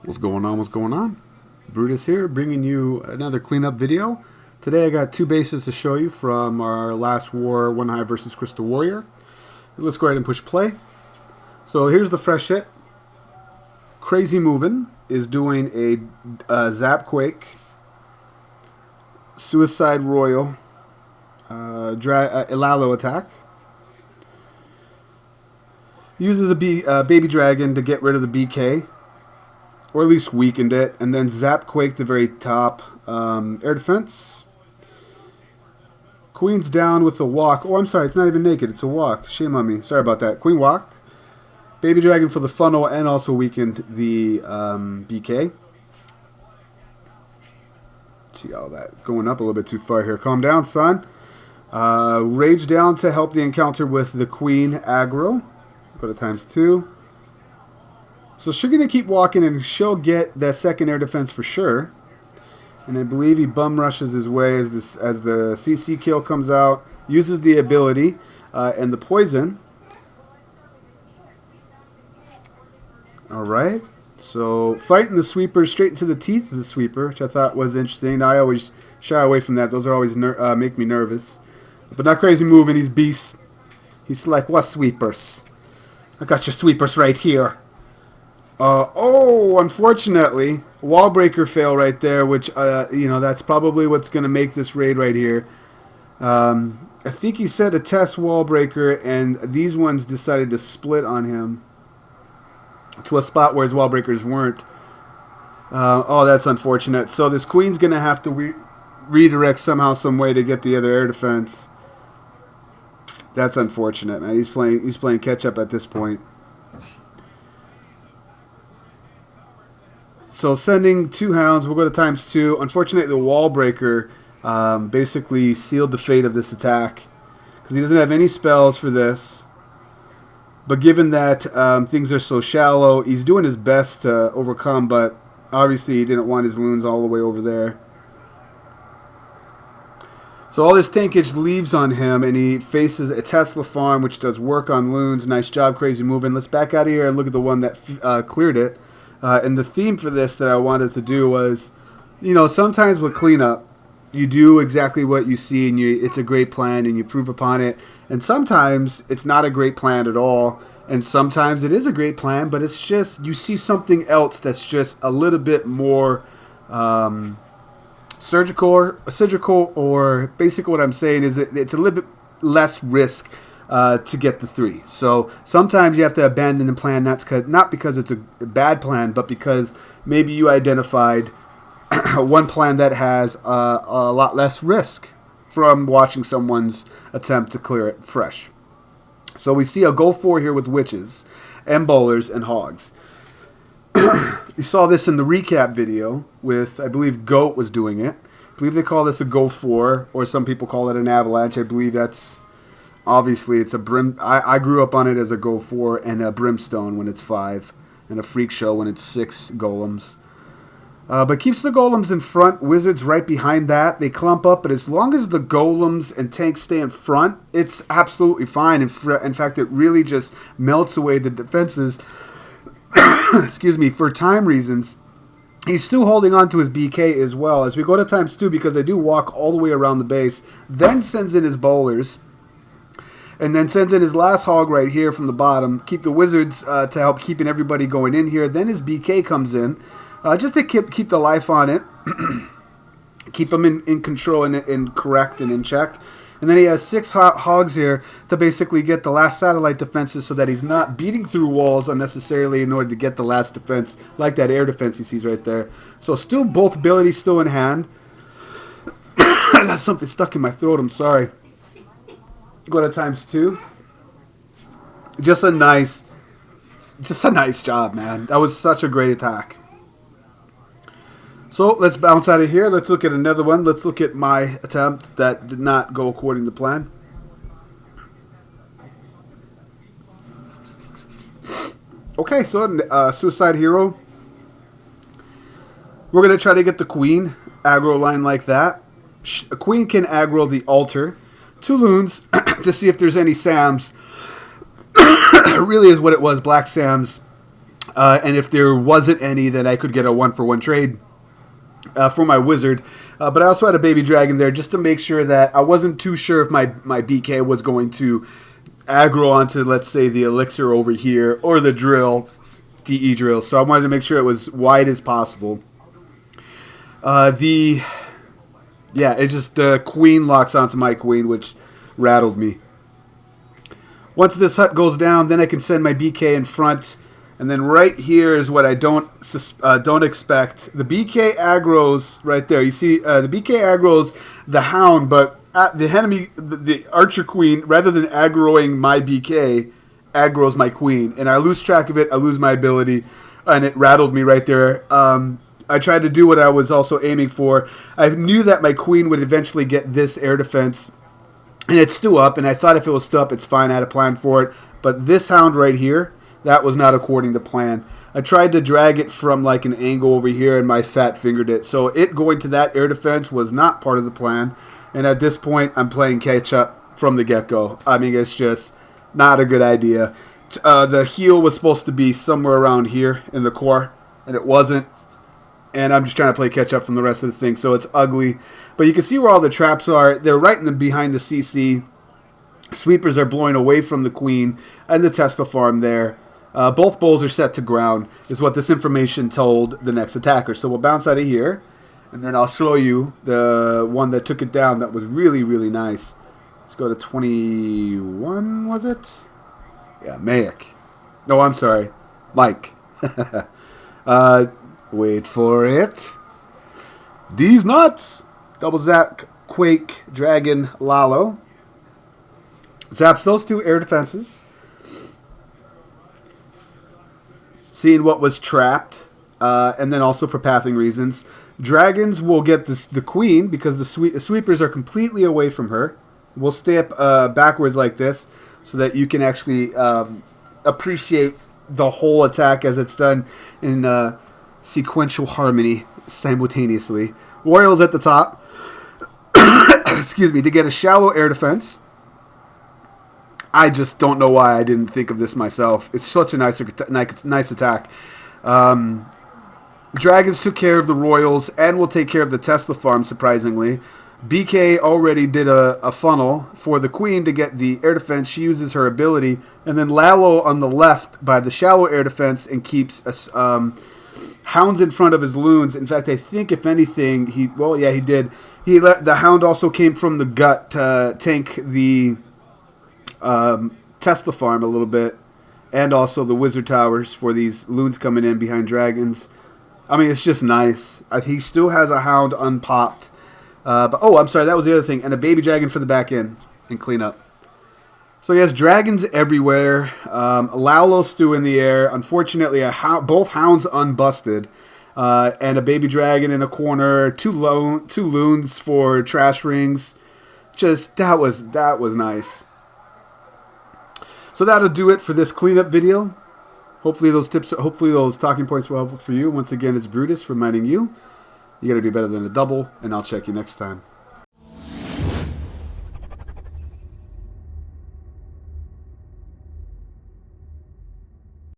What's going on? What's going on? Brutus here, bringing you another cleanup video. Today I got two bases to show you from our last war, One Hive versus Crystal Warrior. Let's go ahead and push play. So here's the fresh hit. Crazy Movin' is doing a Zap Quake, Suicide Royal, Ilalo attack. Uses a baby dragon to get rid of the BK, or at least weakened it, and then Zap Quake the very top. Air defense. Queen's down with the walk. Oh, I'm sorry, it's not even naked, it's a walk. Shame on me. Sorry about that. Queen walk. Baby dragon for the funnel, and also weakened the BK. See all that going up a little bit too far here. Calm down, son. Rage down to help the encounter with the queen aggro. Go to ×2. So she's going to keep walking, and she'll get that second air defense for sure. And I believe he bum rushes his way as the CC kill comes out. Uses the ability and the poison. Alright. So fighting the sweeper straight into the teeth of the sweeper, which I thought was interesting. I always shy away from that. Those are always make me nervous. But not Crazy Moving. He's beast. He's like, what sweepers? I got your sweepers right here. Oh, unfortunately, wall breaker fail right there, which, that's probably what's going to make this raid right here. I think he said a test wall breaker, and these ones decided to split on him to a spot where his wall breakers weren't. Oh, that's unfortunate. So this queen's going to have to redirect somehow, some way to get the other air defense. That's unfortunate, man. He's playing catch up at this point. So sending 2 hounds, we'll go to ×2. Unfortunately, the wall breaker basically sealed the fate of this attack because he doesn't have any spells for this. But given that things are so shallow, he's doing his best to overcome, but obviously he didn't want his loons all the way over there. So all this tankage leaves on him, and he faces a Tesla farm, which does work on loons. Nice job, Crazy Moving. Let's back out of here and look at the one that cleared it. And the theme for this that I wanted to do was, sometimes with cleanup, you do exactly what you see, and it's a great plan, and you prove upon it. And sometimes it's not a great plan at all, and sometimes it is a great plan, but it's just you see something else that's just a little bit more surgical, or basically what I'm saying is that it's a little bit less risk to get the 3. So sometimes you have to abandon the plan, not because it's a bad plan, but because maybe you identified one plan that has a lot less risk from watching someone's attempt to clear it fresh. So we see a go 4 here with witches and bowlers and hogs. You saw this in the recap video with, I believe Goat was doing it. I believe they call this a go 4, or some people call it an avalanche. I believe that's, obviously it's a brim. I grew up on it as a go 4 and a brimstone when it's 5, and a freak show when it's 6 golems. But keeps the golems in front, wizards right behind that. They clump up, but as long as the golems and tanks stay in front, it's absolutely fine. In fact, it really just melts away the defenses. Excuse me, for time reasons. He's still holding on to his BK as well. As we go to ×2, because they do walk all the way around the base, then sends in his bowlers, and then sends in his last hog right here from the bottom. Keep the wizards to help keeping everybody going in here. Then his BK comes in, just to keep the life on it, keep him in control and correct and in check. And then he has 6 hogs here to basically get the last satellite defenses so that he's not beating through walls unnecessarily in order to get the last defense, like that air defense he sees right there. So still both abilities still in hand. I got something stuck in my throat, I'm sorry. Go to ×2. Just a nice job, man. That was such a great attack. So let's bounce out of here. Let's look at another one. Let's look at my attempt that did not go according to plan. Okay, so Suicide Hero. We're going to try to get the queen aggro line like that. A queen can aggro the altar. 2 loons to see if there's any Sams. Really is what it was, Black Sams And if there wasn't any, then I could get a 1-for-1 trade for my wizard. But I also had a baby dragon there just to make sure that I wasn't too sure if my BK was going to aggro onto, let's say, the elixir over here or the drill, DE drill. So I wanted to make sure it was wide as possible. The queen locks onto my queen, which rattled me. Once this hut goes down, then I can send my BK in front. And then right here is what I don't expect. The BK aggroes right there. You see, the BK aggroes the hound, but the enemy, the archer queen, rather than aggroing my BK, aggroes my queen. And I lose track of it. I lose my ability. And it rattled me right there. I tried to do what I was also aiming for. I knew that my queen would eventually get this air defense. And it's still up. And I thought if it was still up, it's fine. I had a plan for it. But this hound right here, that was not according to plan. I tried to drag it from like an angle over here, and my fat fingered it. So it going to that air defense was not part of the plan. And at this point, I'm playing catch-up from the get-go. I mean, it's just not a good idea. The heal was supposed to be somewhere around here in the core, and it wasn't. And I'm just trying to play catch-up from the rest of the thing, so it's ugly. But you can see where all the traps are. They're right behind the CC. Sweepers are blowing away from the queen and the Tesla farm there. Both bowls are set to ground, is what this information told the next attacker. So we'll bounce out of here, and then I'll show you the one that took it down that was really, really nice. Let's go to 21, was it? Yeah, Mayak. No, I'm sorry. Mike. Wait for it. These nuts. Double Zap, Quake, Dragon, Lalo. Zaps those two air defenses. Seeing what was trapped, and then also for pathing reasons. Dragons will get the queen because the sweepers are completely away from her. We'll stay up backwards like this so that you can actually appreciate the whole attack as it's done in sequential harmony simultaneously. Royals at the top. Excuse me, to get a shallow air defense. I just don't know why I didn't think of this myself. It's such a nice attack. Dragons took care of the Royals and will take care of the Tesla farm, surprisingly. BK already did a funnel for the Queen to get the air defense. She uses her ability. And then Lalo on the left by the shallow air defense and keeps hounds in front of his loons. In fact, I think if anything, he did. The hound also came from the gut to tank the Tesla farm a little bit, and also the wizard towers for these loons coming in behind dragons. I mean, it's just nice. He still has a hound unpopped. I'm sorry, that was the other thing. And a baby dragon for the back end and clean up. So he has dragons everywhere. Lalo stew in the air. Unfortunately, both hounds unbusted. And a baby dragon in a corner. Two loons for trash rings. Just, that was nice. So that'll do it for this cleanup video. Hopefully those talking points were helpful for you. Once again, it's Brutus reminding you, you got to be better than a double, and I'll check you next time.